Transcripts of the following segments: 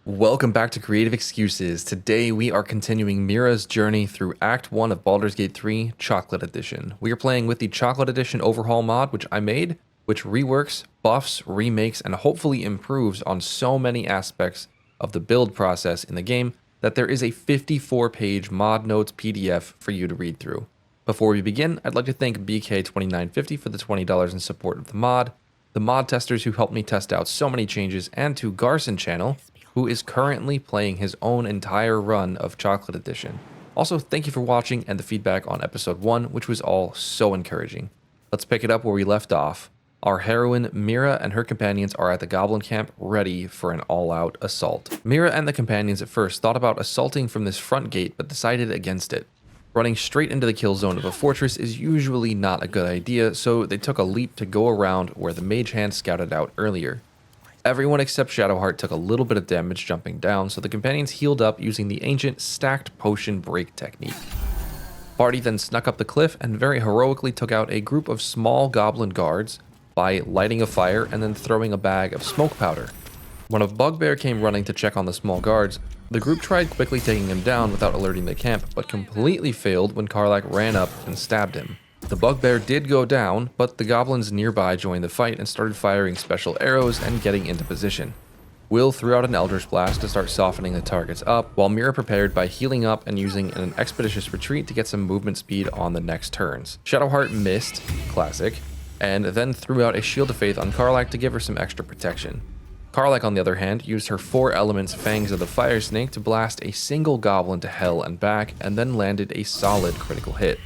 Welcome back to Creative Excuses. Today we are continuing Mira's journey through Act 1 of Baldur's Gate 3 Chocolate Edition. We are playing with the Chocolate Edition overhaul mod, which I made, which reworks, buffs, remakes, and hopefully improves on so many aspects of the build process in the game that there is a 54-page mod notes PDF for you to read through. Before we begin, I'd like to thank BK2950 for the $20 in support of the mod testers who helped me test out so many changes, and to Garson Channel, who is currently playing his own entire run of Chocolate Edition. Also, thank you for watching and the feedback on episode 1, which was all so encouraging. Let's pick it up where we left off. Our heroine, Mira, and her companions are at the goblin camp, ready for an all-out assault. Mira and the companions at first thought about assaulting from this front gate, but decided against it. Running straight into the kill zone of a fortress is usually not a good idea, so they took a leap to go around where the mage hand scouted out earlier. Everyone except Shadowheart took a little bit of damage jumping down, so the companions healed up using the ancient stacked potion break technique. Party then snuck up the cliff and very heroically took out a group of small goblin guards by lighting a fire and then throwing a bag of smoke powder. When a bugbear came running to check on the small guards, the group tried quickly taking him down without alerting the camp, but completely failed when Karlach ran up and stabbed him. The bugbear did go down, but the goblins nearby joined the fight and started firing special arrows and getting into position. Wyll threw out an Eldritch Blast to start softening the targets up, while Mira prepared by healing up and using an expeditious retreat to get some movement speed on the next turns. Shadowheart missed, classic, and then threw out a Shield of Faith on Karlach to give her some extra protection. Karlach, on the other hand, used her 4 elements Fangs of the Fire Snake to blast a single goblin to hell and back, and then landed a solid critical hit.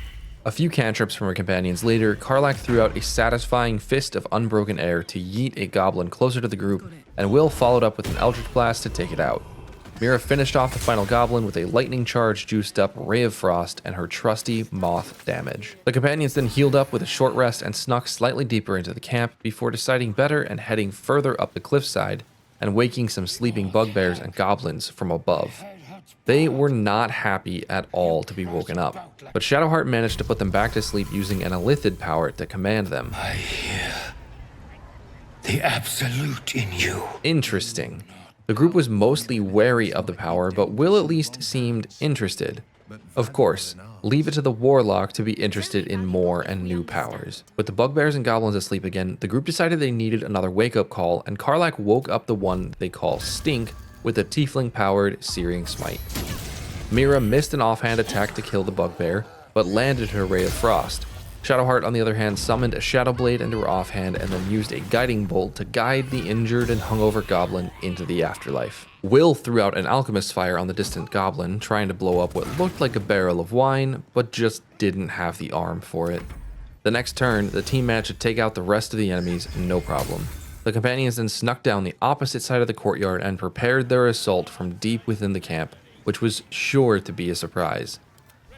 A few cantrips from her companions later, Karlach threw out a satisfying Fist of Unbroken Air to yeet a goblin closer to the group, and Wyll followed up with an Eldritch Blast to take it out. Mira finished off the final goblin with a lightning charge juiced up Ray of Frost and her trusty moth damage. The companions then healed up with a short rest and snuck slightly deeper into the camp before deciding better and heading further up the cliffside and waking some sleeping bugbears and goblins from above. They were not happy at all to be woken up, but Shadowheart managed to put them back to sleep using an Elithid power to command them. I hear the absolute in you. Interesting. The group was mostly wary of the power, but Wyll at least seemed interested. Of course, leave it to the warlock to be interested in more and new powers. With the bugbears and goblins asleep again, the group decided they needed another wake-up call, and Karlach woke up the one they call Stink with a tiefling-powered Searing Smite. Mira missed an offhand attack to kill the bugbear, but landed her Ray of Frost. Shadowheart, on the other hand, summoned a Shadow Blade into her offhand and then used a Guiding Bolt to guide the injured and hungover goblin into the afterlife. Wyll threw out an Alchemist's Fire on the distant goblin, trying to blow up what looked like a barrel of wine, but just didn't have the arm for it. The next turn, the team managed to take out the rest of the enemies, no problem. The companions then snuck down the opposite side of the courtyard and prepared their assault from deep within the camp, which was sure to be a surprise.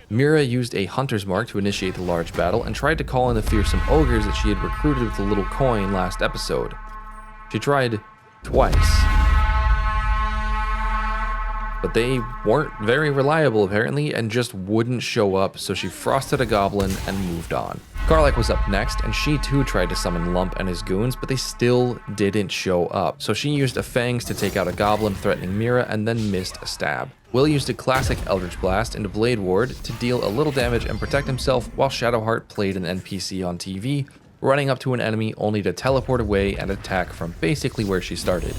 Mira used a hunter's mark to initiate the large battle and tried to call in the fearsome ogres that she had recruited with the little coin last episode. She tried twice, but they weren't very reliable apparently and just wouldn't show up, so she frosted a goblin and moved on. Karlach was up next, and she too tried to summon Lump and his goons, but they still didn't show up, so she used a Fangs to take out a goblin threatening Mira and then missed a stab. Wyll used a classic Eldritch Blast into Blade Ward to deal a little damage and protect himself, while Shadowheart played an NPC on TV, running up to an enemy only to teleport away and attack from basically where she started.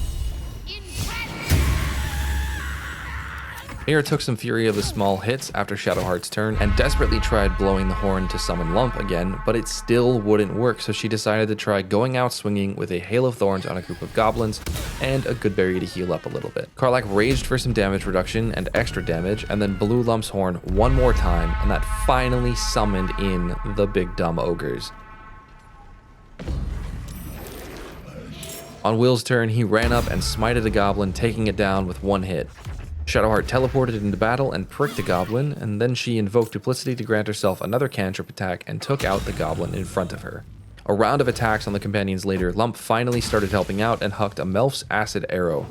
Mira took some fury of the small hits after Shadowheart's turn and desperately tried blowing the horn to summon Lump again, but it still wouldn't work, so she decided to try going out swinging with a Hail of Thorns on a group of goblins and a good berry to heal up a little bit. Karlach raged for some damage reduction and extra damage and then blew Lump's horn one more time, and that finally summoned in the big dumb ogres. On Wyll's turn, he ran up and smited a goblin, taking it down with one hit. Shadowheart teleported into battle and pricked a goblin, and then she invoked Duplicity to grant herself another cantrip attack and took out the goblin in front of her. A round of attacks on the companions later, Lump finally started helping out and hucked a Melf's acid arrow.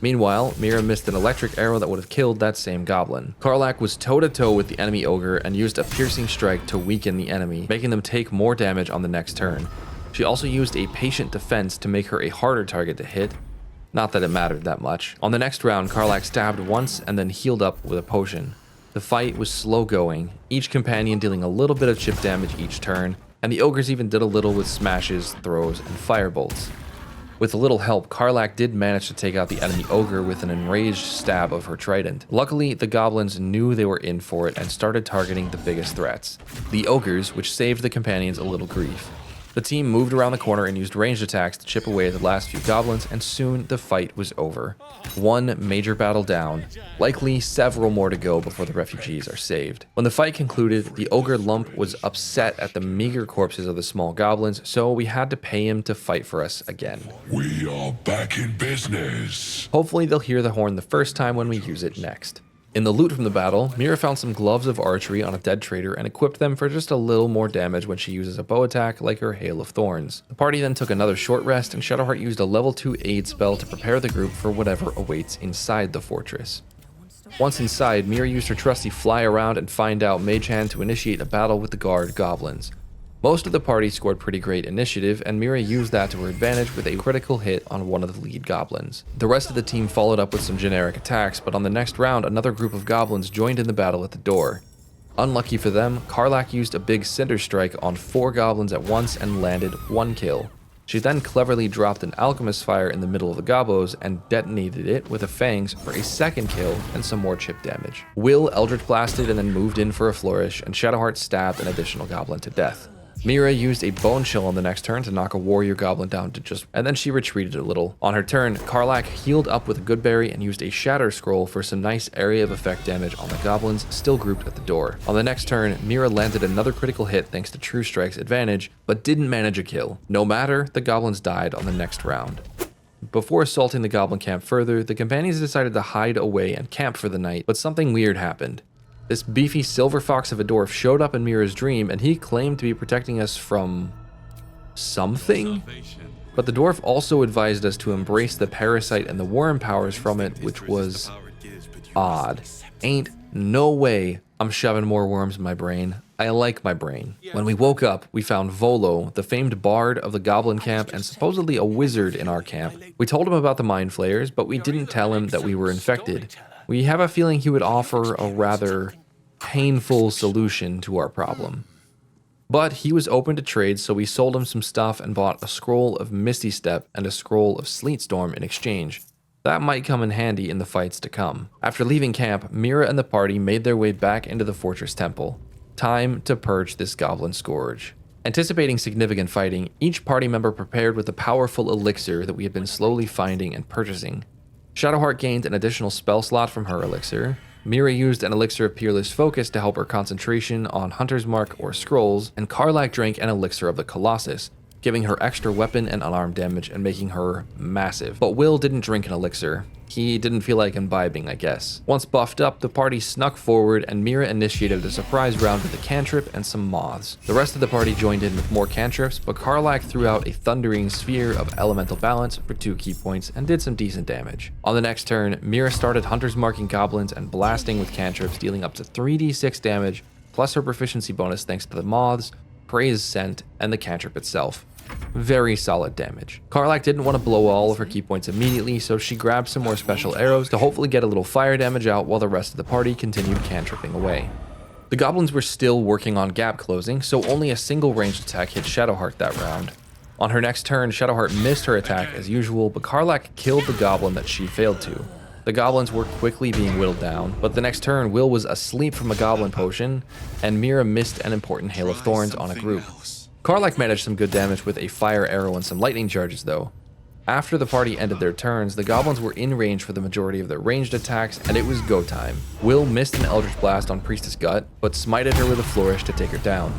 Meanwhile, Mira missed an electric arrow that would have killed that same goblin. Karlach was toe-to-toe with the enemy ogre and used a piercing strike to weaken the enemy, making them take more damage on the next turn. She also used a patient defense to make her a harder target to hit, Not that it mattered that much. On the next round, Karlach stabbed once and then healed up with a potion. The fight was slow going, each companion dealing a little bit of chip damage each turn, and the ogres even did a little with smashes, throws, and firebolts. With a little help, Karlach did manage to take out the enemy ogre with an enraged stab of her trident. Luckily, the goblins knew they were in for it and started targeting the biggest threats, the ogres, which saved the companions a little grief. The team moved around the corner and used ranged attacks to chip away at the last few goblins, and soon the fight was over. One major battle down, likely several more to go before the refugees are saved. When the fight concluded, the ogre lump was upset at the meager corpses of the small goblins, so we had to pay him to fight for us again. We are back in business. Hopefully they'll hear the horn the first time when we use it next. In the loot from the battle, Mira found some gloves of archery on a dead trader and equipped them for just a little more damage when she uses a bow attack like her Hail of Thorns. The party then took another short rest, and Shadowheart used a level 2 aid spell to prepare the group for whatever awaits inside the fortress. Once inside, Mira used her trusty fly around and find out mage hand to initiate a battle with the guard goblins. Most of the party scored pretty great initiative, and Mira used that to her advantage with a critical hit on one of the lead goblins. The rest of the team followed up with some generic attacks, but on the next round, another group of goblins joined in the battle at the door. Unlucky for them, Karlach used a big cinder strike on 4 goblins at once and landed 1 kill. She then cleverly dropped an alchemist fire in the middle of the gobos and detonated it with a fangs for a 2nd kill and some more chip damage. Wyll eldritch blasted and then moved in for a flourish, and Shadowheart stabbed an additional goblin to death. Mira used a bone chill on the next turn to knock a warrior goblin down to and then she retreated a little. On her turn, Karlach healed up with a good berry and used a shatter scroll for some nice area of effect damage on the goblins still grouped at the door. On the next turn, Mira landed another critical hit thanks to True Strike's advantage, but didn't manage a kill. No matter, the goblins died on the next round. Before assaulting the goblin camp further, the companions decided to hide away and camp for the night, but something weird happened. This beefy silver fox of a dwarf showed up in Mira's dream, and he claimed to be protecting us from something? But the dwarf also advised us to embrace the parasite and the worm powers from it, which was odd. Ain't no way I'm shoving more worms in my brain. I like my brain. When we woke up, we found Volo, the famed bard of the goblin camp and supposedly a wizard in our camp. We told him about the mind flayers, but we didn't tell him that we were infected. We have a feeling he would offer a rather painful solution to our problem. But he was open to trade, so we sold him some stuff and bought a scroll of Misty Step and a scroll of Sleet Storm in exchange. That might come in handy in the fights to come. After leaving camp, Mira and the party made their way back into the fortress temple. Time to purge this goblin scourge. Anticipating significant fighting, each party member prepared with a powerful elixir that we had been slowly finding and purchasing. Shadowheart gained an additional spell slot from her elixir. Mira used an elixir of Peerless Focus to help her concentration on Hunter's Mark or Scrolls, and Karlach drank an elixir of the Colossus, giving her extra weapon and unarmed damage and making her massive. But Wyll didn't drink an elixir. He didn't feel like imbibing, I guess. Once buffed up, the party snuck forward and Mira initiated a surprise round with a cantrip and some moths. The rest of the party joined in with more cantrips, but Karlach threw out a thundering sphere of elemental balance for 2 key points and did some decent damage. On the next turn, Mira started Hunter's Marking goblins and blasting with cantrips, dealing up to 3d6 damage, plus her proficiency bonus thanks to the moths, praise scent, and the cantrip itself. Very solid damage. Karlach didn't want to blow all of her key points immediately, so she grabbed some more special arrows to hopefully get a little fire damage out while the rest of the party continued cantripping away. The goblins were still working on gap closing, so only a single ranged attack hit Shadowheart that round. On her next turn, Shadowheart missed her attack as usual, but Karlach killed the goblin that she failed to. The goblins were quickly being whittled down, but the next turn, Wyll was asleep from a goblin potion, and Mira missed an important Hail of Thorns on a group. Karlach managed some good damage with a fire arrow and some lightning charges though. After the party ended their turns, the goblins were in range for the majority of their ranged attacks, and it was go time. Wyll missed an Eldritch Blast on Priestess Gut, but smited her with a flourish to take her down.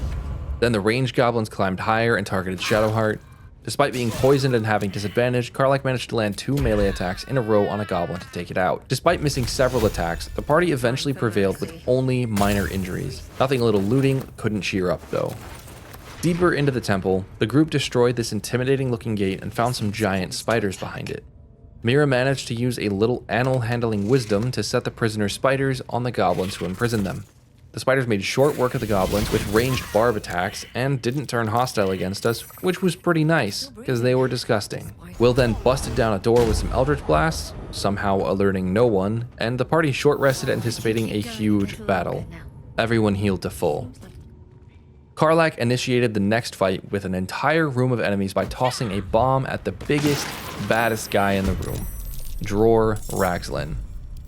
Then the ranged goblins climbed higher and targeted Shadowheart. Despite being poisoned and having disadvantage, Karlach managed to land 2 melee attacks in a row on a goblin to take it out. Despite missing several attacks, the party eventually prevailed with only minor injuries. Nothing a little looting couldn't cheer up though. Deeper into the temple, the group destroyed this intimidating looking gate and found some giant spiders behind it. Mira managed to use a little animal handling wisdom to set the prisoner spiders on the goblins who imprisoned them. The spiders made short work of the goblins with ranged barb attacks and didn't turn hostile against us, which was pretty nice, because they were disgusting. Wyll then busted down a door with some eldritch blasts, somehow alerting no one, and the party short rested anticipating a huge battle. Everyone healed to full. Karlach initiated the next fight with an entire room of enemies by tossing a bomb at the biggest, baddest guy in the room, Dror Ragzlin.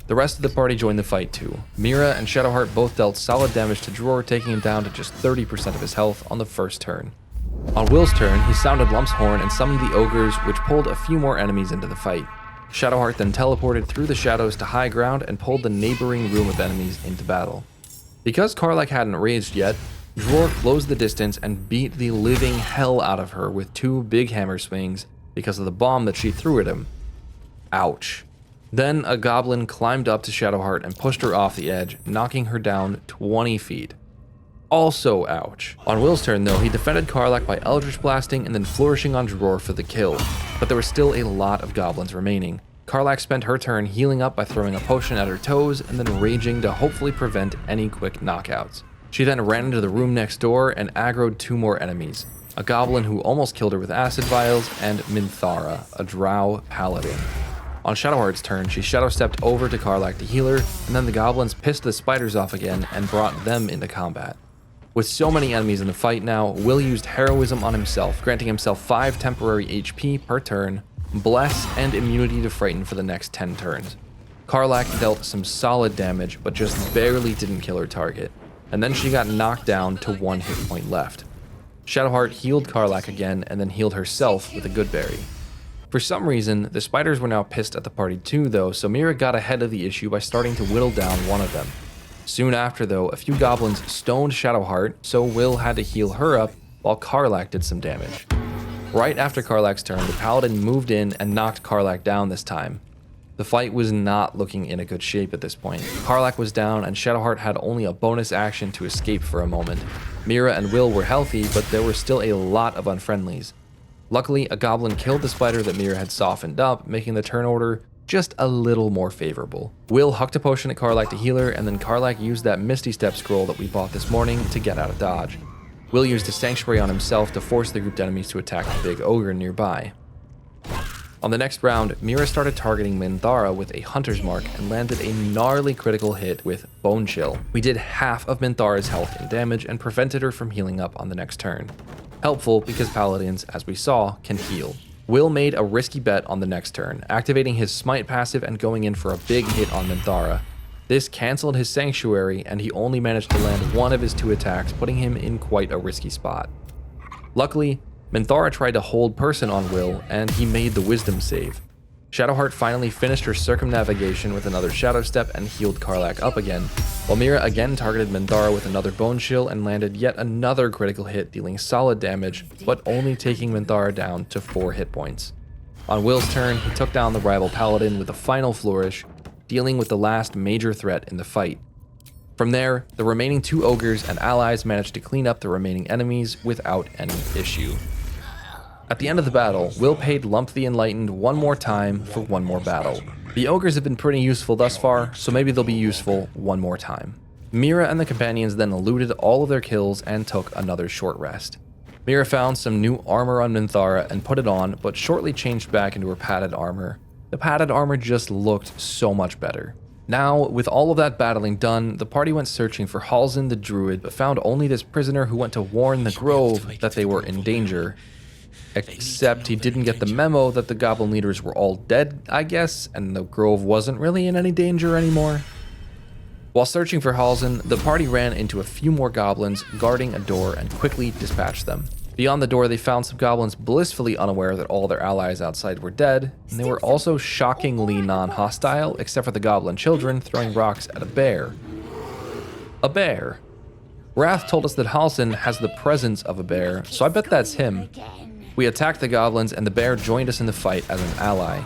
The rest of the party joined the fight too. Mira and Shadowheart both dealt solid damage to Dror, taking him down to just 30% of his health on the first turn. On Wyll's turn, he sounded Lump's horn and summoned the ogres, which pulled a few more enemies into the fight. Shadowheart then teleported through the shadows to high ground and pulled the neighboring room of enemies into battle. Because Karlach hadn't raged yet, Dror closed the distance and beat the living hell out of her with 2 big hammer swings because of the bomb that she threw at him. Ouch. Then a goblin climbed up to Shadowheart and pushed her off the edge, knocking her down 20 feet. Also ouch. On Wyll's turn though, he defended Karlach by eldritch blasting and then flourishing on Dror for the kill, but there were still a lot of goblins remaining. Karlach spent her turn healing up by throwing a potion at her toes and then raging to hopefully prevent any quick knockouts. She then ran into the room next door and aggroed 2 more enemies, a goblin who almost killed her with acid vials and Minthara, a drow paladin. On Shadowheart's turn, she shadow stepped over to Karlach to heal her, and then the goblins pissed the spiders off again and brought them into combat. With so many enemies in the fight now, Wyll used heroism on himself, granting himself 5 temporary HP per turn, bless, and immunity to frighten for the next 10 turns. Karlach dealt some solid damage, but just barely didn't kill her target, and then she got knocked down to 1 hit point left. Shadowheart healed Karlach again and then healed herself with a good berry. For some reason, the spiders were now pissed at the party too though, so Mira got ahead of the issue by starting to whittle down one of them. Soon after though, a few goblins stoned Shadowheart, so Wyll had to heal her up while Karlach did some damage. Right after Karlach's turn, the paladin moved in and knocked Karlach down this time. The fight was not looking in a good shape at this point. Karlach was down and Shadowheart had only a bonus action to escape for a moment. Mira and Wyll were healthy, but there were still a lot of unfriendlies. Luckily, a goblin killed the spider that Mira had softened up, making the turn order just a little more favorable. Wyll hucked a potion at Karlach to heal her, and then Karlach used that Misty Step scroll that we bought this morning to get out of dodge. Wyll used a sanctuary on himself to force the grouped enemies to attack the big ogre nearby. On the next round, Mira started targeting Minthara with a hunter's mark and landed a gnarly critical hit with Bone Chill. We did half of Minthara's health in damage and prevented her from healing up on the next turn. Helpful because paladins, as we saw, can heal. Wyll made a risky bet on the next turn, activating his smite passive and going in for a big hit on Minthara. This cancelled his sanctuary and he only managed to land 1 of his 2 attacks, putting him in quite a risky spot. Luckily, Minthara tried to hold person on Wyll and he made the wisdom save. Shadowheart finally finished her circumnavigation with another shadow step and healed Karlach up again, while Mira again targeted Minthara with another bone chill and landed yet another critical hit, dealing solid damage, but only taking Minthara down to 4 hit points. On Wyll's turn, he took down the rival paladin with a final flourish, dealing with the last major threat in the fight. From there, the remaining 2 ogres and allies managed to clean up the remaining enemies without any issue. At the end of the battle, Wyll paid Lump the Enlightened 1 more time for 1 more battle. The ogres have been pretty useful thus far, so maybe they'll be useful 1 more time. Mira and the companions then eluded all of their kills and took another short rest. Mira found some new armor on Minthara and put it on, but shortly changed back into her padded armor. The padded armor just looked so much better. Now, with all of that battling done, the party went searching for Halsin the druid, but found only this prisoner who went to warn the grove that they were in danger. Except he didn't get the memo that the goblin leaders were all dead, I guess, and the grove wasn't really in any danger anymore. While searching for Halsin, the party ran into a few more goblins guarding a door and quickly dispatched them. Beyond the door, they found some goblins blissfully unaware that all their allies outside were dead, and they were also shockingly non-hostile, except for the goblin children throwing rocks at a bear. A bear. Wrath told us that Halsin has the presence of a bear, so I bet that's him. We attacked the goblins and the bear joined us in the fight as an ally.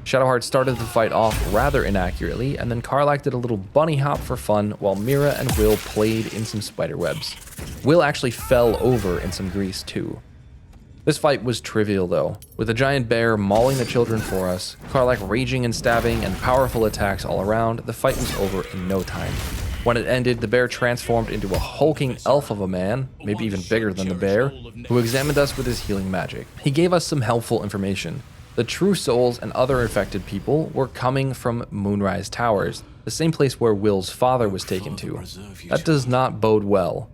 Shadowheart started the fight off rather inaccurately, and then Karlach did a little bunny hop for fun while Mira and Wyll played in some spiderwebs. Wyll actually fell over in some grease too. This fight was trivial though, with a giant bear mauling the children for us, Karlach raging and stabbing and powerful attacks all around. The fight was over in no time. When it ended, the bear transformed into a hulking elf of a man, maybe even bigger than the bear, who examined us with his healing magic. He gave us some helpful information. The true souls and other affected people were coming from Moonrise Towers, the same place where Wyll's father was taken to. That does not bode well.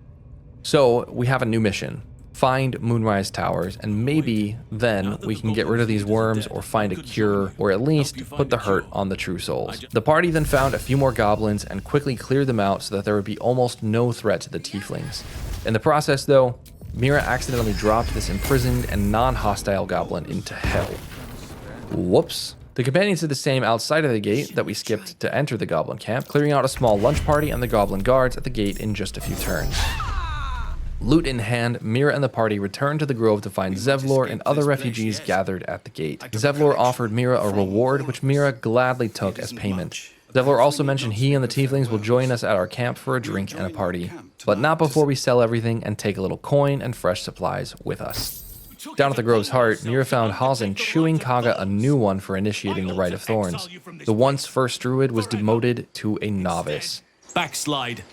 So we have a new mission. Find Moonrise Towers, and maybe then we can get rid of these worms or find a cure, or at least put the hurt on the true souls. The party then found a few more goblins and quickly cleared them out so that there would be almost no threat to the tieflings. In the process though, Mira accidentally dropped this imprisoned and non-hostile goblin into hell. Whoops. The companions did the same outside of the gate that we skipped to enter the goblin camp, clearing out a small lunch party and the goblin guards at the gate in just a few turns. Loot in hand, Mira and the party returned to the grove to find Zevlor and other refugees gathered at the gate. Zevlor offered Mira a reward, which Mira gladly took as payment. Zevlor also mentioned he and the tieflings will join us at our camp for a drink and a party, but not before we sell everything and take a little coin and fresh supplies with us. Down at the grove's heart, Mira found Halsin chewing Kaga a new one for initiating the Rite of Thorns. The once first druid was demoted to a novice. Backslide,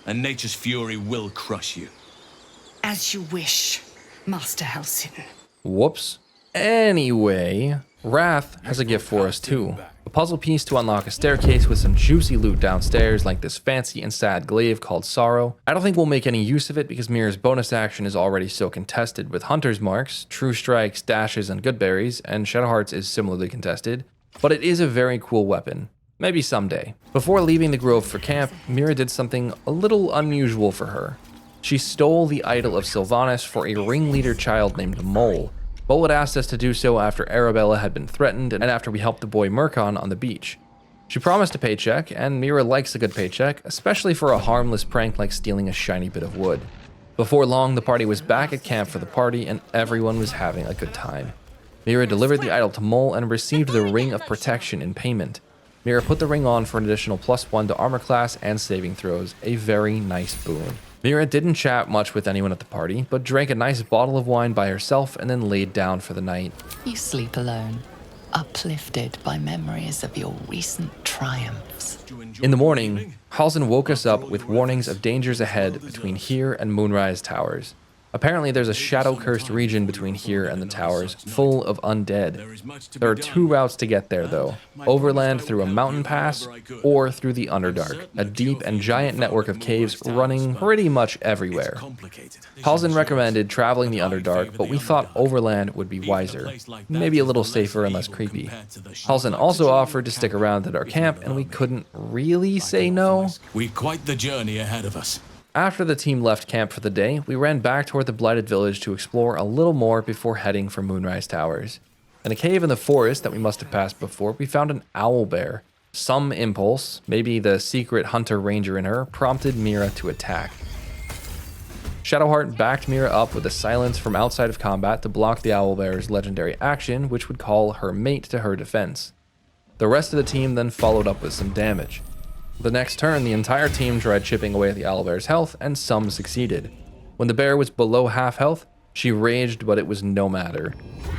and nature's fury will crush you. As you wish, Master Halsin. Whoops. Anyway, Wrath has a gift for us too. A puzzle piece to unlock a staircase with some juicy loot downstairs, like this fancy and sad glaive called Sorrow. I don't think we'll make any use of it because Mira's bonus action is already so contested with Hunter's Marks, True Strikes, Dashes, and Good Berries, and Shadowheart's is similarly contested, but it is a very cool weapon. Maybe someday. Before leaving the grove for camp, Mira did something a little unusual for her. She stole the idol of Sylvanas for a ringleader child named Mole. Mole had asked us to do so after Arabella had been threatened and after we helped the boy Murkon on the beach. She promised a paycheck, and Mira likes a good paycheck, especially for a harmless prank like stealing a shiny bit of wood. Before long, the party was back at camp for the party and everyone was having a good time. Mira delivered the idol to Mole and received the Ring of Protection in payment. Mira put the ring on for an additional +1 to armor class and saving throws, a very nice boon. Mira didn't chat much with anyone at the party, but drank a nice bottle of wine by herself and then laid down for the night. You sleep alone, uplifted by memories of your recent triumphs. In the morning, Halsin woke us up with warnings of dangers ahead between here and Moonrise Towers. Apparently there's a shadow-cursed region between here and the towers, full of undead. There are two routes to get there though, overland through a mountain pass, or through the Underdark, a deep and giant network of caves running pretty much everywhere. Halsin recommended traveling the Underdark, but we thought overland would be wiser, maybe a little safer and less creepy. Halsin also offered to stick around at our camp, and we couldn't really say no. We've quite the journey ahead of us. After the team left camp for the day, we ran back toward the Blighted Village to explore a little more before heading for Moonrise Towers. In a cave in the forest that we must have passed before, we found an owlbear. Some impulse, maybe the secret hunter ranger in her, prompted Mira to attack. Shadowheart backed Mira up with a silence from outside of combat to block the owlbear's legendary action, which would call her mate to her defense. The rest of the team then followed up with some damage. The next turn, the entire team tried chipping away at the owlbear's health, and some succeeded. When the bear was below half health, she raged, but it was no matter.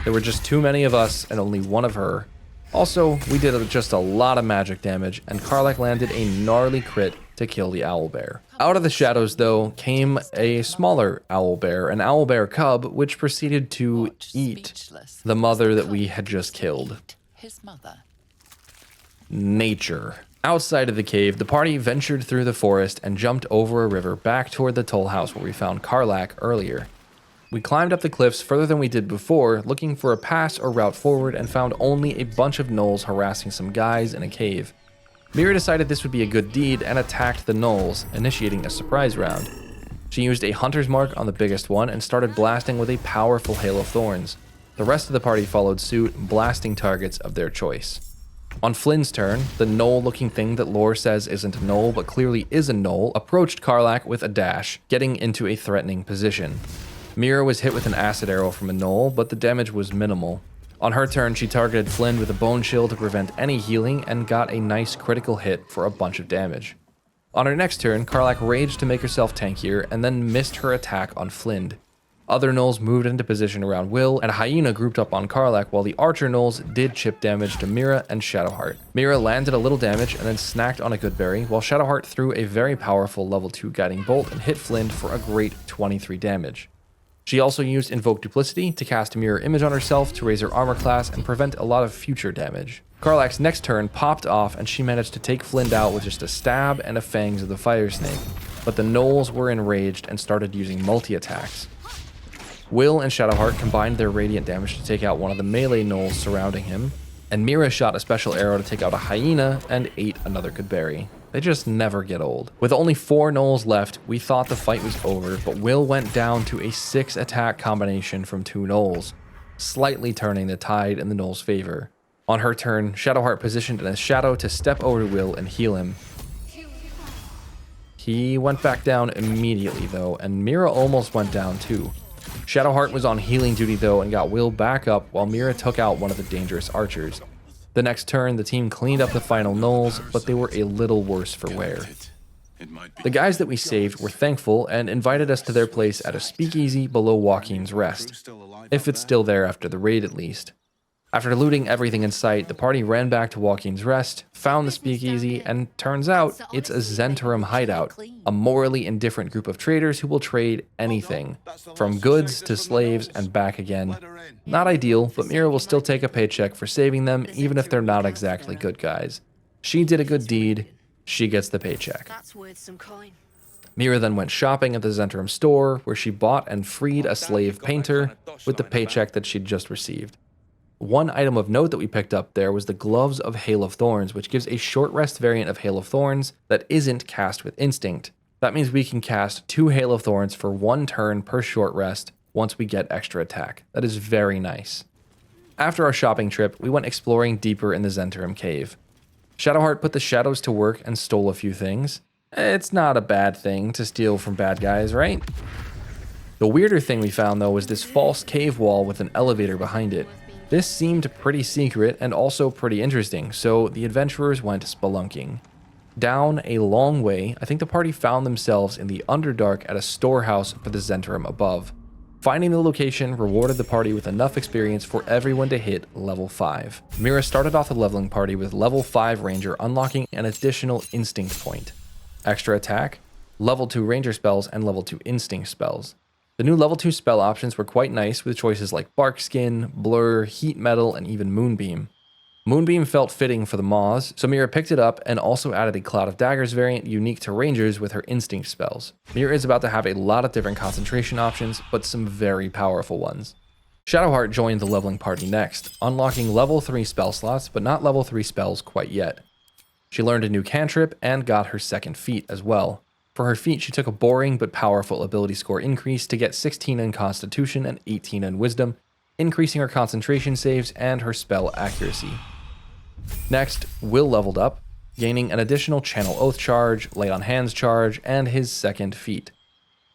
There were just too many of us and only one of her. Also, we did just a lot of magic damage, and Karlach landed a gnarly crit to kill the owlbear. Out of the shadows, though, came a smaller owlbear, an owlbear cub, which proceeded to eat the mother that we had just killed. His mother. Nature. Outside of the cave, the party ventured through the forest and jumped over a river back toward the toll house where we found Karlach earlier. We climbed up the cliffs further than we did before, looking for a pass or route forward, and found only a bunch of gnolls harassing some guys in a cave. Mira decided this would be a good deed and attacked the gnolls, initiating a surprise round. She used a hunter's mark on the biggest one and started blasting with a powerful hail of thorns. The rest of the party followed suit, blasting targets of their choice. On Flynn's turn, the gnoll-looking thing that lore says isn't a gnoll but clearly is a gnoll approached Karlach with a dash, getting into a threatening position. Mira was hit with an acid arrow from a gnoll, but the damage was minimal. On her turn, she targeted Flynn with a bone shield to prevent any healing and got a nice critical hit for a bunch of damage. On her next turn, Karlach raged to make herself tankier and then missed her attack on Flynn. Other gnolls moved into position around Wyll, and a hyena grouped up on Karlach, while the archer gnolls did chip damage to Mira and Shadowheart. Mira landed a little damage and then snacked on a good berry, while Shadowheart threw a very powerful level 2 guiding bolt and hit Flynn for a great 23 damage. She also used Invoke Duplicity to cast a mirror image on herself to raise her armor class and prevent a lot of future damage. Karlach's next turn popped off and she managed to take Flynn out with just a stab and a Fangs of the Fire Snake, but the gnolls were enraged and started using multi-attacks. Wyll and Shadowheart combined their radiant damage to take out one of the melee gnolls surrounding him, and Mira shot a special arrow to take out a hyena and ate another good berry. They just never get old. With only 4 gnolls left, we thought the fight was over, but Wyll went down to a 6 attack combination from 2 gnolls, slightly turning the tide in the gnolls' favor. On her turn, Shadowheart positioned in a shadow to step over to Wyll and heal him. He went back down immediately though, and Mira almost went down too. Shadowheart was on healing duty though and got Wyll back up while Mira took out one of the dangerous archers. The next turn, the team cleaned up the final gnolls, but they were a little worse for wear. The guys that we saved were thankful and invited us to their place at a speakeasy below Joaquin's Rest, if it's still there after the raid at least. After looting everything in sight, the party ran back to Joaquin's Rest, found the speakeasy, and turns out it's a Zhentarim hideout, a morally indifferent group of traders who will trade anything, from goods to slaves and back again. Not ideal, but Mira will still take a paycheck for saving them even if they're not exactly good guys. She did a good deed, she gets the paycheck. Mira then went shopping at the Zhentarim store, where she bought and freed a slave painter with the paycheck that she'd just received. One item of note that we picked up there was the Gloves of Hail of Thorns, which gives a short rest variant of Hail of Thorns that isn't cast with Instinct. That means we can cast 2 Hail of Thorns for 1 turn per short rest once we get extra attack. That is very nice. After our shopping trip, we went exploring deeper in the Zhentarim cave. Shadowheart put the shadows to work and stole a few things. It's not a bad thing to steal from bad guys, right? The weirder thing we found though was this false cave wall with an elevator behind it. This seemed pretty secret and also pretty interesting, so the adventurers went spelunking. Down a long way, I think the party found themselves in the Underdark at a storehouse for the Zhentarim above. Finding the location rewarded the party with enough experience for everyone to hit level 5. Mira started off the leveling party with level 5 ranger unlocking an additional instinct point, extra attack, level 2 ranger spells, and level 2 instinct spells. The new level 2 spell options were quite nice with choices like Bark Skin, Blur, Heat Metal, and even Moonbeam. Moonbeam felt fitting for the Maws, so Mira picked it up and also added a Cloud of Daggers variant unique to rangers with her instinct spells. Mira is about to have a lot of different concentration options, but some very powerful ones. Shadowheart joined the leveling party next, unlocking level 3 spell slots, but not level 3 spells quite yet. She learned a new cantrip and got her second feat as well. For her feat, she took a boring but powerful ability score increase to get 16 in Constitution and 18 in Wisdom, increasing her concentration saves and her spell accuracy. Next, Wyll leveled up, gaining an additional Channel Oath charge, Lay on Hands charge, and his second feat.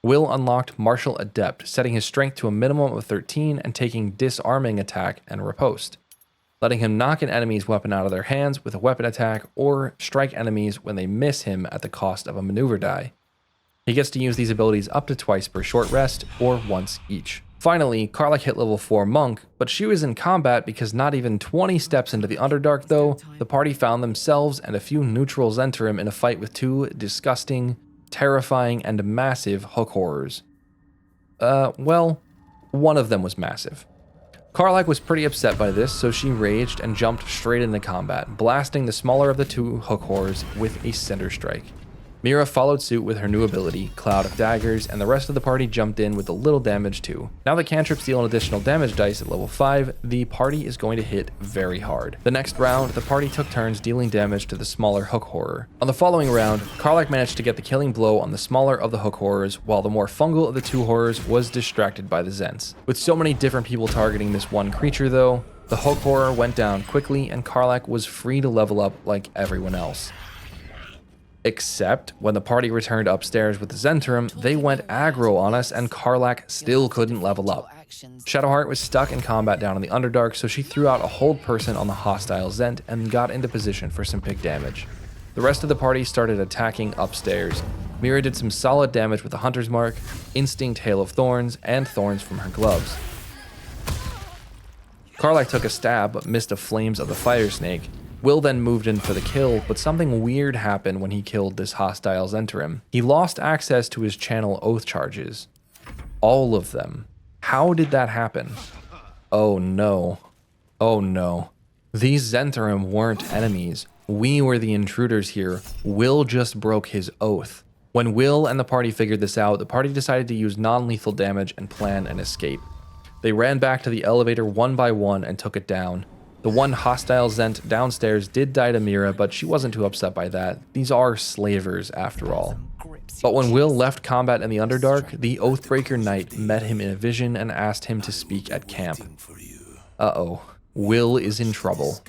Wyll unlocked Martial Adept, setting his strength to a minimum of 13 and taking Disarming Attack and Riposte, letting him knock an enemy's weapon out of their hands with a weapon attack or strike enemies when they miss him at the cost of a maneuver die. He gets to use these abilities up to twice per short rest or once each. Finally, Karlach hit level 4 Monk, but she was in combat because not even 20 steps into the Underdark though, the party found themselves and a few neutral Zhentarim in a fight with 2 disgusting, terrifying, and massive hook horrors. Well, one of them was massive. Karlach was pretty upset by this, so she raged and jumped straight into combat, blasting the smaller of the 2 hook horrors with a Cinder Strike. Mira followed suit with her new ability, Cloud of Daggers, and the rest of the party jumped in with a little damage too. Now that cantrips deal an additional damage dice at level 5, the party is going to hit very hard. The next round, the party took turns dealing damage to the smaller hook horror. On the following round, Karlach managed to get the killing blow on the smaller of the hook horrors, while the more fungal of the 2 horrors was distracted by the Zhents. With so many different people targeting this one creature though, the hook horror went down quickly and Karlach was free to level up like everyone else. Except when the party returned upstairs with the Zhentarim, they went aggro on us and Karlach still couldn't level up. Shadowheart was stuck in combat down in the Underdark, so she threw out a hold person on the hostile Zhent and got into position for some big damage. The rest of the party started attacking upstairs. Mira did some solid damage with the Hunter's Mark, Instinct Hail of Thorns, and Thorns from her gloves. Karlach took a stab but missed the flames of the fire snake. Wyll then moved in for the kill, but something weird happened when he killed this hostile Zhentarim. He lost access to his channel oath charges. All of them. How did that happen? Oh no. Oh no. These Zhentarim weren't enemies. We were the intruders here. Wyll just broke his oath. When Wyll and the party figured this out, the party decided to use non-lethal damage and plan an escape. They ran back to the elevator one by one and took it down. The one hostile Zhent downstairs did die to Mira, but she wasn't too upset by that. These are slavers after all. But when Wyll left combat in the Underdark, the Oathbreaker Knight met him in a vision and asked him to speak at camp. Uh-oh. Wyll is in trouble.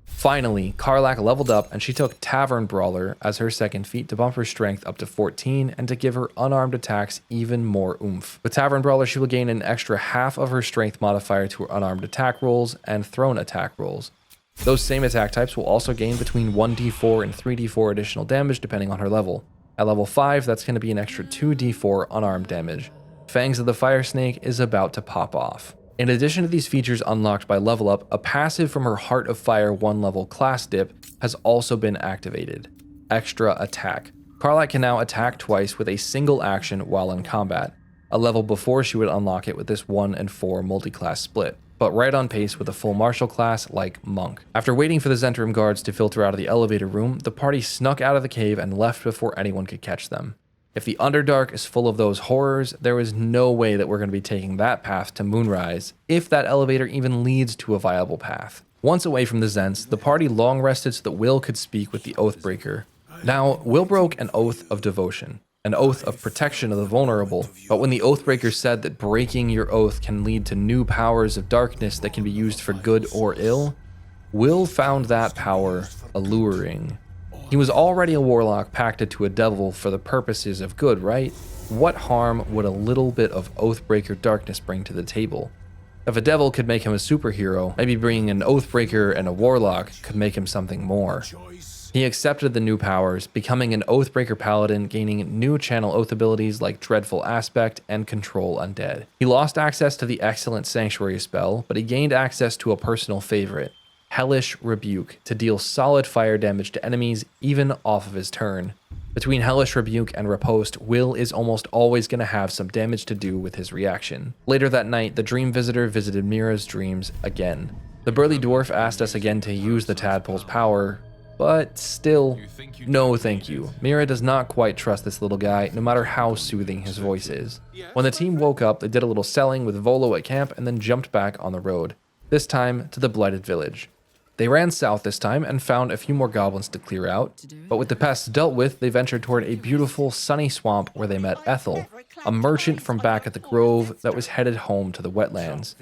Finally, Karlach leveled up and she took Tavern Brawler as her second feat to bump her strength up to 14 and to give her unarmed attacks even more oomph. With Tavern Brawler, she will gain an extra half of her strength modifier to her unarmed attack rolls and thrown attack rolls. Those same attack types will also gain between 1d4 and 3d4 additional damage depending on her level. At level 5, that's going to be an extra 2d4 unarmed damage. Fangs of the Fire Snake is about to pop off. In addition to these features unlocked by level up, a passive from her Heart of Fire 1 level class dip has also been activated. Extra Attack. Karlach can now attack twice with a single action while in combat. A level before she would unlock it with this 1 and 4 multi-class split, but right on pace with a full martial class like Monk. After waiting for the Zhentarim guards to filter out of the elevator room, the party snuck out of the cave and left before anyone could catch them. If the Underdark is full of those horrors, there is no way that we're going to be taking that path to Moonrise, if that elevator even leads to a viable path. Once away from the Zhents, the party long rested so that Wyll could speak with the Oathbreaker. Now, Wyll broke an oath of devotion, an oath of protection of the vulnerable, but when the Oathbreaker said that breaking your oath can lead to new powers of darkness that can be used for good or ill, Wyll found that power alluring. He was already a warlock pacted to a devil for the purposes of good, right? What harm would a little bit of Oathbreaker darkness bring to the table? If a devil could make him a superhero, maybe bringing an Oathbreaker and a warlock could make him something more. He accepted the new powers, becoming an Oathbreaker paladin, gaining new channel oath abilities like Dreadful Aspect and Control Undead. He lost access to the excellent Sanctuary spell, but he gained access to a personal favorite, Hellish Rebuke, to deal solid fire damage to enemies even off of his turn. Between Hellish Rebuke and Riposte, Wyll is almost always going to have some damage to do with his reaction. Later that night, the Dream Visitor visited Mira's dreams again. The burly dwarf asked us again to use the tadpole's power, but still, no thank you. Mira does not quite trust this little guy, no matter how soothing his voice is. When the team woke up, they did a little selling with Volo at camp and then jumped back on the road, this time to the Blighted Village. They ran south this time and found a few more goblins to clear out, but with the pests dealt with, they ventured toward a beautiful sunny swamp where they met Ethel, a merchant from back at the grove that was headed home to the wetlands.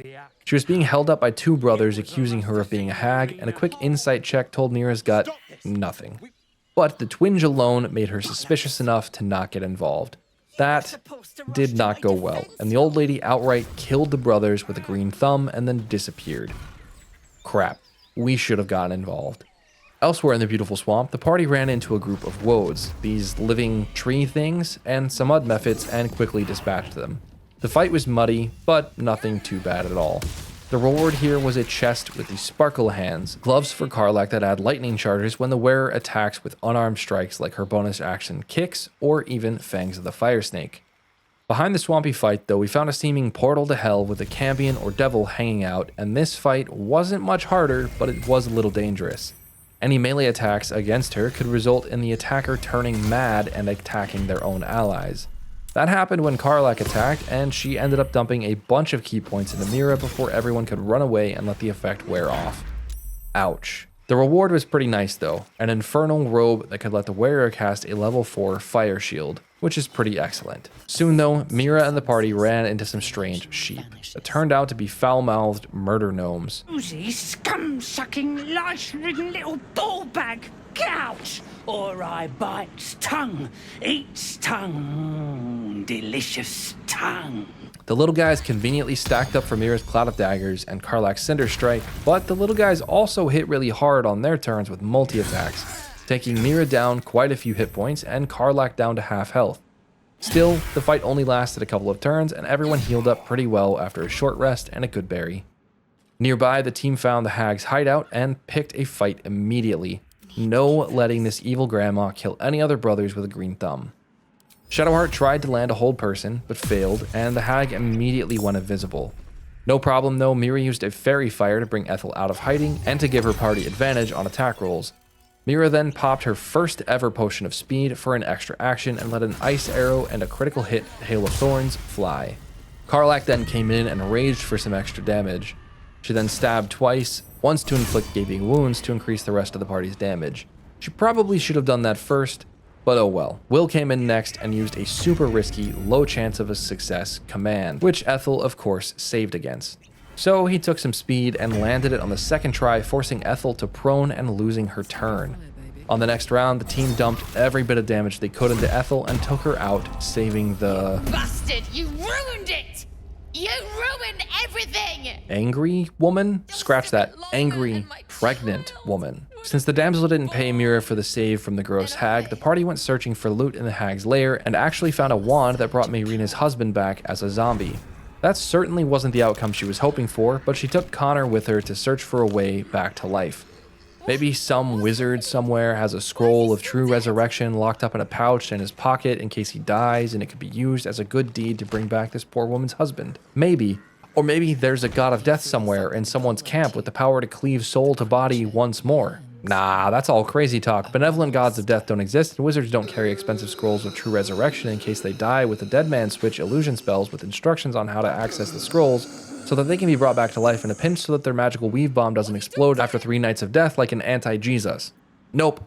She was being held up by two brothers accusing her of being a hag, and a quick insight check told Mira's gut nothing. But the twinge alone made her suspicious enough to not get involved. That did not go well, and the old lady outright killed the brothers with a green thumb and then disappeared. Crap. We should have gotten involved. Elsewhere in the beautiful swamp, the party ran into a group of woads, these living tree things, and some mud mephits, and quickly dispatched them. The fight was muddy, but nothing too bad at all. The reward here was a chest with the sparkle hands, gloves for Karlach that add lightning charges when the wearer attacks with unarmed strikes like her bonus action kicks, or even Fangs of the Fire Snake. Behind the swampy fight, though, we found a seeming portal to hell with a Cambion or devil hanging out, and this fight wasn't much harder, but it was a little dangerous. Any melee attacks against her could result in the attacker turning mad and attacking their own allies. That happened when Karlach attacked, and she ended up dumping a bunch of key points into Mira before everyone could run away and let the effect wear off. Ouch. The reward was pretty nice though, an infernal robe that could let the wearer cast a level 4 fire shield, which is pretty excellent. Soon though, Mira and the party ran into some strange sheep that turned out to be foul-mouthed murder gnomes. Oozy, scum-sucking, lice-ridden little ball bag! Get out! Or I bites tongue, eats tongue, delicious tongue. The little guys conveniently stacked up for Mira's Cloud of Daggers and Karlach's Cinder Strike, but the little guys also hit really hard on their turns with multi-attacks. taking Mira down quite a few hit points and Karlach down to half health. Still, the fight only lasted a couple of turns and everyone healed up pretty well after a short rest and a good berry. Nearby, the team found the hag's hideout and picked a fight immediately. No letting this evil grandma kill any other brothers with a green thumb. Shadowheart tried to land a hold person, but failed, and the hag immediately went invisible. No problem though, Mira used a fairy fire to bring Ethel out of hiding and to give her party advantage on attack rolls. Mira then popped her first ever potion of speed for an extra action and let an ice arrow and a critical hit Hail of Thorns fly. Karlach then came in and raged for some extra damage. She then stabbed twice, once to inflict gaping wounds to increase the rest of the party's damage. She probably should have done that first, but oh well. Wyll came in next and used a super risky, low chance of a success command, which Ethel of course saved against. So he took some speed and landed it on the second try, forcing Ethel to prone and losing her turn. On the next round, the team dumped every bit of damage they could into Ethel and took her out, saving the... Bastard, you ruined it! You ruined everything! Angry woman? Scratch that. Angry, pregnant woman. Since the damsel didn't pay Mira for the save from the gross hag, the party went searching for loot in the hag's lair and actually found a wand that brought Mayrina's husband back as a zombie. That certainly wasn't the outcome she was hoping for, but she took Connor with her to search for a way back to life. Maybe some wizard somewhere has a scroll of true resurrection locked up in a pouch in his pocket in case he dies, and it could be used as a good deed to bring back this poor woman's husband. Maybe. Or maybe there's a god of death somewhere in someone's camp with the power to cleave soul to body once more. Nah, that's all crazy talk. Benevolent gods of death don't exist, and wizards don't carry expensive scrolls of true resurrection in case they die with the dead man switch illusion spells with instructions on how to access the scrolls so that they can be brought back to life in a pinch so that their magical weave bomb doesn't explode after 3 nights of death like an anti-Jesus. Nope.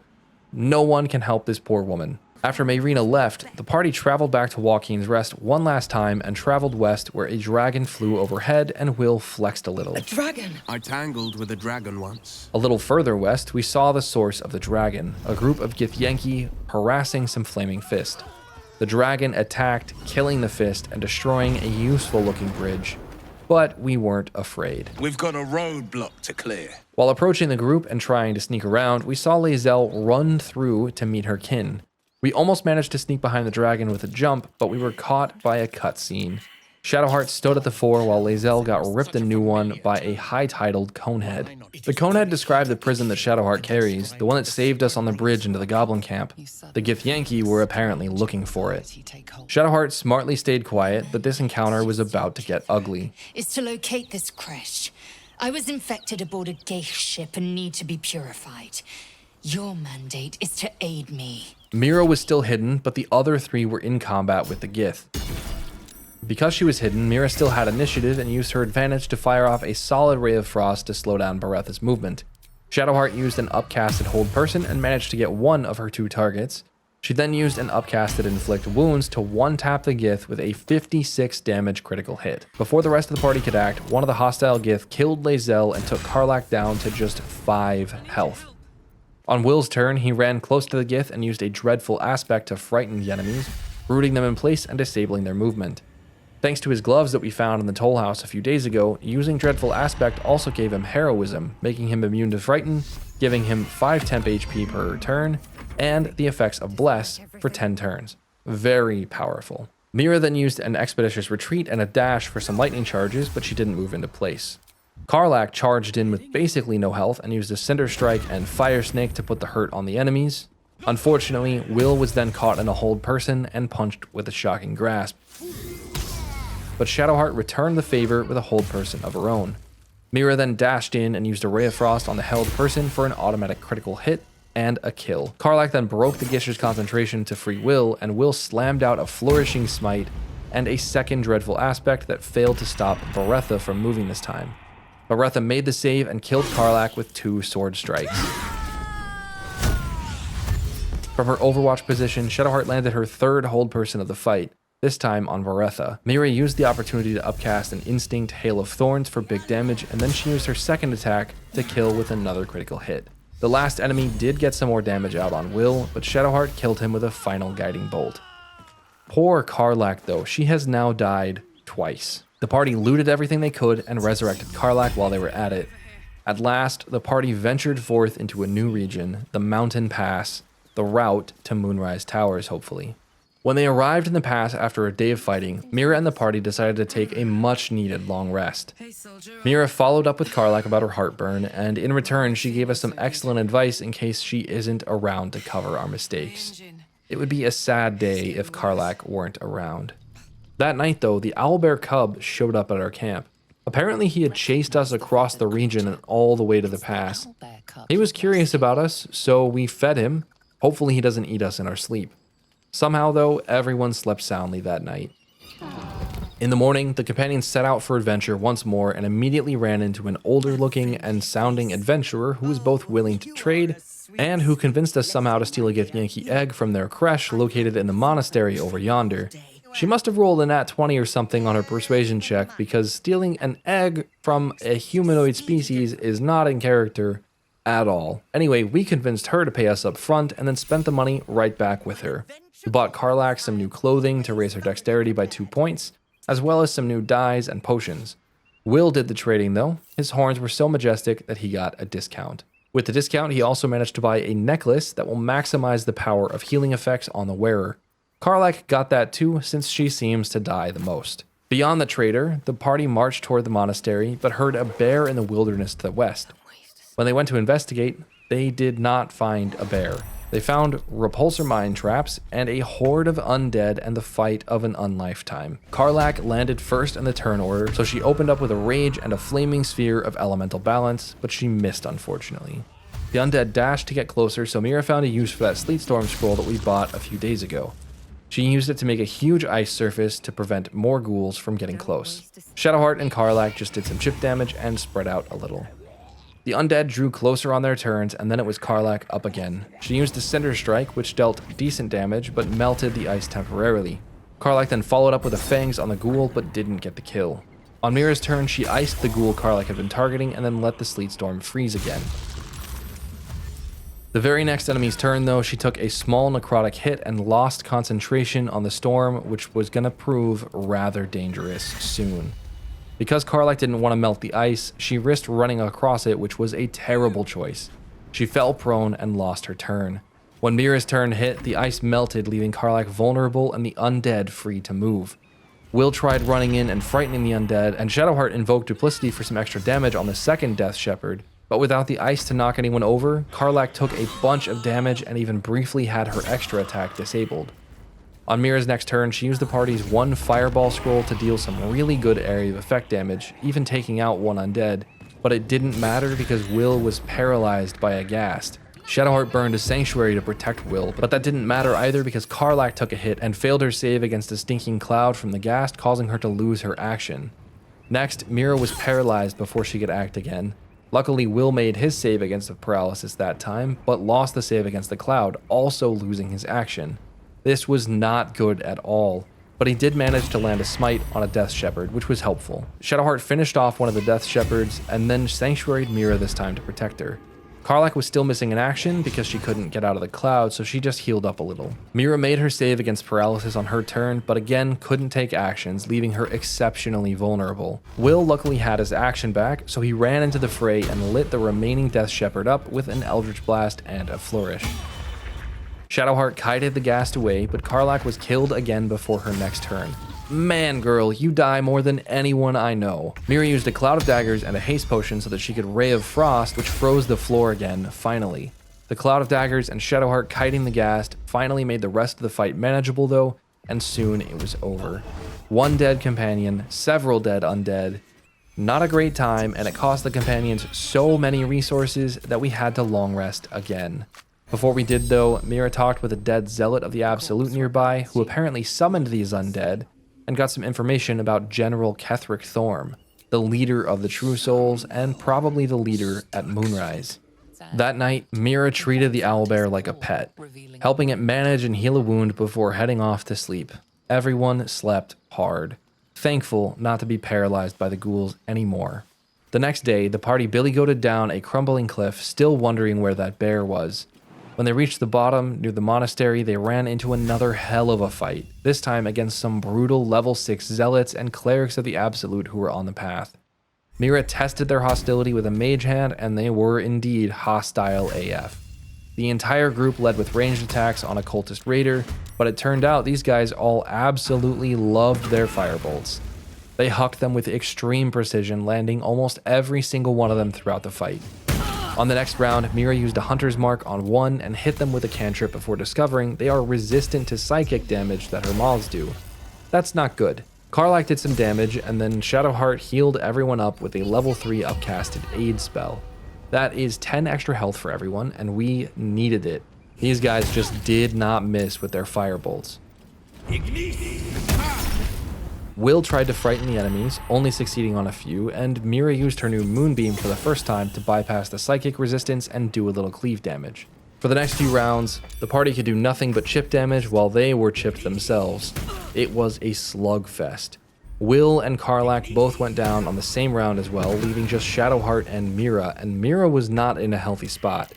No one can help this poor woman. After Mayrina left, the party traveled back to Joaquin's Rest one last time and traveled west where a dragon flew overhead and Wyll flexed a little. A dragon? I tangled with a dragon once. A little further west, we saw the source of the dragon, a group of Githyanki harassing some flaming fist. The dragon attacked, killing the fist and destroying a useful looking bridge. But we weren't afraid. We've got a roadblock to clear. While approaching the group and trying to sneak around, we saw Lae'zel run through to meet her kin. We almost managed to sneak behind the dragon with a jump, but we were caught by a cutscene. Shadowheart stood at the fore while Lae'zel got ripped a new one by a high-titled conehead. The conehead described the prison that Shadowheart carries, the one that saved us on the bridge into the goblin camp. The Githyanki were apparently looking for it. Shadowheart smartly stayed quiet, but this encounter was about to get ugly. Is to locate this crash. I was infected aboard a Geich ship and need to be purified. Your mandate is to aid me. Mira was still hidden, but the other 3 were in combat with the Gith. Because she was hidden, Mira still had initiative and used her advantage to fire off a solid ray of frost to slow down Baretha's movement. Shadowheart used an upcasted hold person and managed to get one of her 2 targets. She then used an upcasted inflict wounds to one-tap the Gith with a 56 damage critical hit. Before the rest of the party could act, one of the hostile Gith killed Lae'zel and took Karlach down to just 5 health. On Wyll's turn, he ran close to the Gith and used a dreadful aspect to frighten the enemies, rooting them in place and disabling their movement. Thanks to his gloves that we found in the toll house a few days ago, using dreadful aspect also gave him heroism, making him immune to frighten, giving him 5 temp HP per turn, and the effects of bless for 10 turns. Very powerful. Mira then used an expeditious retreat and a dash for some lightning charges, but she didn't move into place. Karlach charged in with basically no health and used a Cinder Strike and Fire Snake to put the hurt on the enemies. Unfortunately, Wyll was then caught in a hold person and punched with a shocking grasp. But Shadowheart returned the favor with a hold person of her own. Mira then dashed in and used a Ray of Frost on the held person for an automatic critical hit and a kill. Karlach then broke the Gisher's concentration to free Wyll, and Wyll slammed out a Flourishing Smite and a second dreadful aspect that failed to stop Baretha from moving this time. Baretha made the save and killed Karlach with 2 sword strikes. From her Overwatch position, Shadowheart landed her 3rd hold person of the fight, this time on Baretha. Mira used the opportunity to upcast an Instinct Hail of Thorns for big damage, and then she used her 2nd attack to kill with another critical hit. The last enemy did get some more damage out on Wyll, but Shadowheart killed him with a final guiding bolt. Poor Karlach though, she has now died twice. The party looted everything they could and resurrected Karlach while they were at it. At last, the party ventured forth into a new region, the Mountain Pass, the route to Moonrise Towers, hopefully. When they arrived in the pass after a day of fighting, Mira and the party decided to take a much-needed long rest. Mira followed up with Karlach about her heartburn, and in return, she gave us some excellent advice in case she isn't around to cover our mistakes. It would be a sad day if Karlach weren't around. That night, though, the owlbear cub showed up at our camp. Apparently, he had chased us across the region and all the way to the pass. He was curious about us, so we fed him. Hopefully, he doesn't eat us in our sleep. Somehow, though, everyone slept soundly that night. In the morning, the companions set out for adventure once more and immediately ran into an older-looking and sounding adventurer who was both willing to trade and who convinced us somehow to steal a Githyanki egg from their creche located in the monastery over yonder. She must have rolled a nat 20 or something on her persuasion check because stealing an egg from a humanoid species is not in character at all. Anyway, we convinced her to pay us up front and then spent the money right back with her. We bought Karlach some new clothing to raise her dexterity by 2 points, as well as some new dyes and potions. Wyll did the trading though. His horns were so majestic that he got a discount. With the discount, he also managed to buy a necklace that will maximize the power of healing effects on the wearer. Karlach got that too, since she seems to die the most. Beyond the trader, the party marched toward the monastery, but heard a bear in the wilderness to the west. When they went to investigate, they did not find a bear. They found repulsor mine traps and a horde of undead and the fight of an unlifetime. Karlach landed first in the turn order, so she opened up with a rage and a flaming sphere of elemental balance, but she missed unfortunately. The undead dashed to get closer, so Mira found a use for that sleet storm scroll that we bought a few days ago. She used it to make a huge ice surface to prevent more ghouls from getting close. Shadowheart and Karlach just did some chip damage and spread out a little. The undead drew closer on their turns, and then it was Karlach up again. She used a Cinder Strike, which dealt decent damage, but melted the ice temporarily. Karlach then followed up with a Fangs on the ghoul, but didn't get the kill. On Mira's turn, she iced the ghoul Karlach had been targeting, and then let the Sleet Storm freeze again. The very next enemy's turn, though, she took a small necrotic hit and lost concentration on the storm, which was going to prove rather dangerous soon. Because Karlach didn't want to melt the ice, she risked running across it, which was a terrible choice. She fell prone and lost her turn. When Mira's turn hit, the ice melted, leaving Karlach vulnerable and the undead free to move. Wyll tried running in and frightening the undead, and Shadowheart invoked Duplicity for some extra damage on the second Death Shepherd. But without the ice to knock anyone over, Karlach took a bunch of damage and even briefly had her extra attack disabled. On Mira's next turn, she used the party's one Fireball scroll to deal some really good area of effect damage, even taking out one undead, but it didn't matter because Wyll was paralyzed by a ghast. Shadowheart burned a Sanctuary to protect Wyll, but that didn't matter either because Karlach took a hit and failed her save against a stinking cloud from the ghast, causing her to lose her action. Next, Mira was paralyzed before she could act again. Luckily, Wyll made his save against the paralysis that time, but lost the save against the cloud, also losing his action. This was not good at all, but he did manage to land a smite on a Death Shepherd, which was helpful. Shadowheart finished off one of the Death Shepherds and then sanctuaried Mira this time to protect her. Karlach was still missing an action because she couldn't get out of the cloud, so she just healed up a little. Mira made her save against paralysis on her turn, but again couldn't take actions, leaving her exceptionally vulnerable. Wyll luckily had his action back, so he ran into the fray and lit the remaining Death Shepherd up with an Eldritch Blast and a Flourish. Shadowheart kited the ghast away, but Karlach was killed again before her next turn. Man, girl, you die more than anyone I know. Mira used a Cloud of Daggers and a haste potion so that she could Ray of Frost, which froze the floor again, finally. The Cloud of Daggers and Shadowheart kiting the ghast finally made the rest of the fight manageable though, and soon it was over. One dead companion, several dead undead. Not a great time, and it cost the companions so many resources that we had to long rest again. Before we did though, Mira talked with a dead zealot of the Absolute nearby, who apparently summoned these undead, and got some information about General Ketheric Thorm, the leader of the True Souls, and probably the leader at Moonrise. That night, Mira treated the owlbear like a pet, helping it manage and heal a wound before heading off to sleep. Everyone slept hard, thankful not to be paralyzed by the ghouls anymore. The next day, the party billy-goated down a crumbling cliff, still wondering where that bear was. When they reached the bottom, near the monastery, they ran into another hell of a fight, this time against some brutal level 6 zealots and clerics of the Absolute who were on the path. Mira tested their hostility with a mage hand, and they were indeed hostile AF. The entire group led with ranged attacks on a cultist raider, but it turned out these guys all absolutely loved their firebolts. They hucked them with extreme precision, landing almost every single one of them throughout the fight. On the next round, Mira used a hunter's mark on one and hit them with a cantrip before discovering they are resistant to psychic damage that her moths do. That's not good. Karlach did some damage, and then Shadowheart healed everyone up with a level 3 upcasted aid spell. That is 10 extra health for everyone, and we needed it. These guys just did not miss with their firebolts. Wyll tried to frighten the enemies, only succeeding on a few, and Mira used her new moonbeam for the first time to bypass the psychic resistance and do a little cleave damage. For the next few rounds, the party could do nothing but chip damage while they were chipped themselves. It was a slugfest. Wyll and Karlach both went down on the same round as well, leaving just Shadowheart and Mira was not in a healthy spot.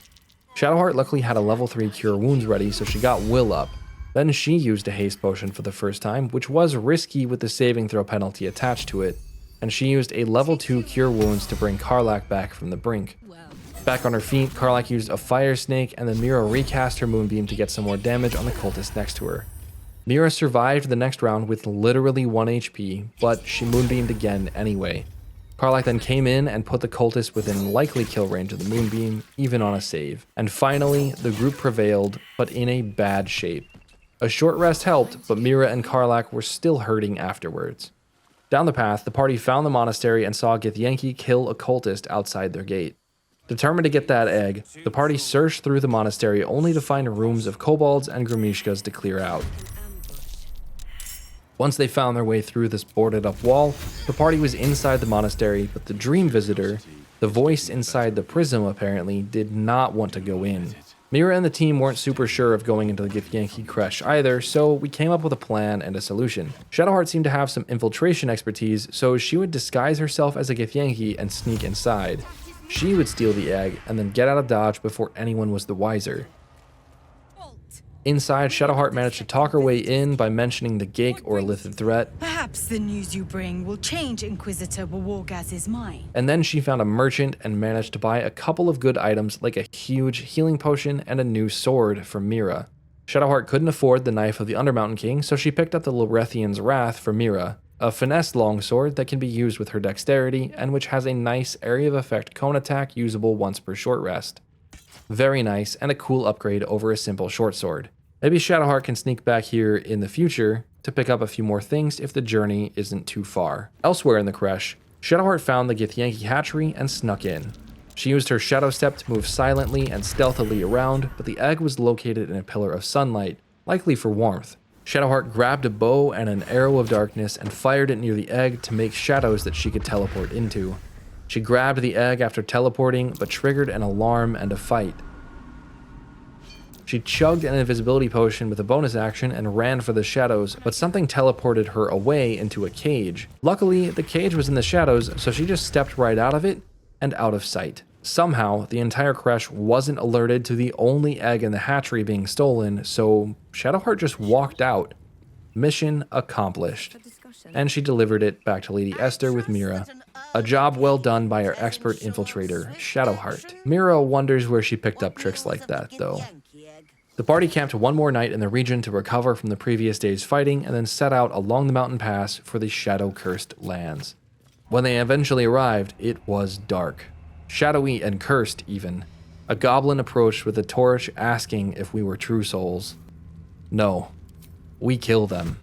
Shadowheart luckily had a level 3 cure wounds ready, so she got Wyll up. Then she used a haste potion for the first time, which was risky with the saving throw penalty attached to it, and she used a level 2 cure wounds to bring Karlach back from the brink. Back on her feet, Karlach used a fire snake, and then Mira recast her moonbeam to get some more damage on the cultist next to her. Mira survived the next round with literally 1 HP, but she moonbeamed again anyway. Karlach then came in and put the cultist within likely kill range of the moonbeam, even on a save. And finally, the group prevailed, but in a bad shape. A short rest helped, but Mira and Karlach were still hurting afterwards. Down the path, the party found the monastery and saw Githyanki kill a cultist outside their gate. Determined to get that egg, the party searched through the monastery only to find rooms of kobolds and grumishkas to clear out. Once they found their way through this boarded up wall, the party was inside the monastery, but the dream visitor, the voice inside the prism apparently, did not want to go in. Mira and the team weren't super sure of going into the Githyanki creche either, so we came up with a plan and a solution. Shadowheart seemed to have some infiltration expertise, so she would disguise herself as a Githyanki and sneak inside. She would steal the egg and then get out of dodge before anyone was the wiser. Inside, Shadowheart managed to talk her way in by mentioning the Gake or Lithid threat. Perhaps the news you bring will change Inquisitor Wargaz's mind. And then she found a merchant and managed to buy a couple of good items like a huge healing potion and a new sword from Mira. Shadowheart couldn't afford the Knife of the Undermountain King, so she picked up the Lorethian's Wrath for Mira, a finesse longsword that can be used with her dexterity and which has a nice area of effect cone attack usable once per short rest. Very nice and a cool upgrade over a simple short sword. Maybe Shadowheart can sneak back here in the future to pick up a few more things if the journey isn't too far. Elsewhere in the creche, Shadowheart found the Githyanki hatchery and snuck in. She used her shadow step to move silently and stealthily around, but the egg was located in a pillar of sunlight, likely for warmth. Shadowheart grabbed a bow and an arrow of darkness and fired it near the egg to make shadows that she could teleport into. She grabbed the egg after teleporting, but triggered an alarm and a fight. She chugged an invisibility potion with a bonus action and ran for the shadows, but something teleported her away into a cage. Luckily, the cage was in the shadows, so she just stepped right out of it and out of sight. Somehow, the entire creche wasn't alerted to the only egg in the hatchery being stolen, so Shadowheart just walked out. Mission accomplished. And she delivered it back to Lady Esther with Mira. A job well done by our expert infiltrator, Shadowheart. Mira wonders where she picked up tricks like that, though. The party camped one more night in the region to recover from the previous day's fighting and then set out along the mountain pass for the shadow-cursed lands. When they eventually arrived, it was dark. Shadowy and cursed, even. A goblin approached with a torch asking if we were true souls. No. We kill them.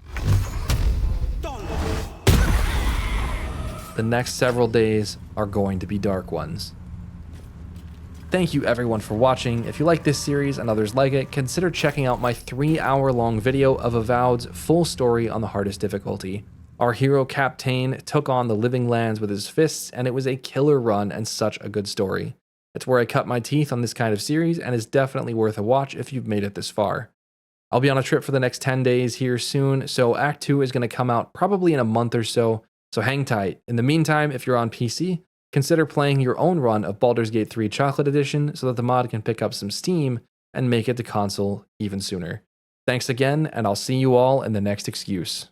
The next several days are going to be dark ones. Thank you everyone for watching. If you like this series and others like it, consider checking out my 3-hour-long video of Avowed's full story on the hardest difficulty. Our hero Captain took on the living lands with his fists, and it was a killer run and such a good story. It's where I cut my teeth on this kind of series and is definitely worth a watch if you've made it this far. I'll be on a trip for the next 10 days here soon, so Act 2 is going to come out probably in a month or so hang tight. In the meantime, if you're on PC, consider playing your own run of Baldur's Gate 3 Chocolate Edition so that the mod can pick up some steam and make it to console even sooner. Thanks again, and I'll see you all in the next excuse.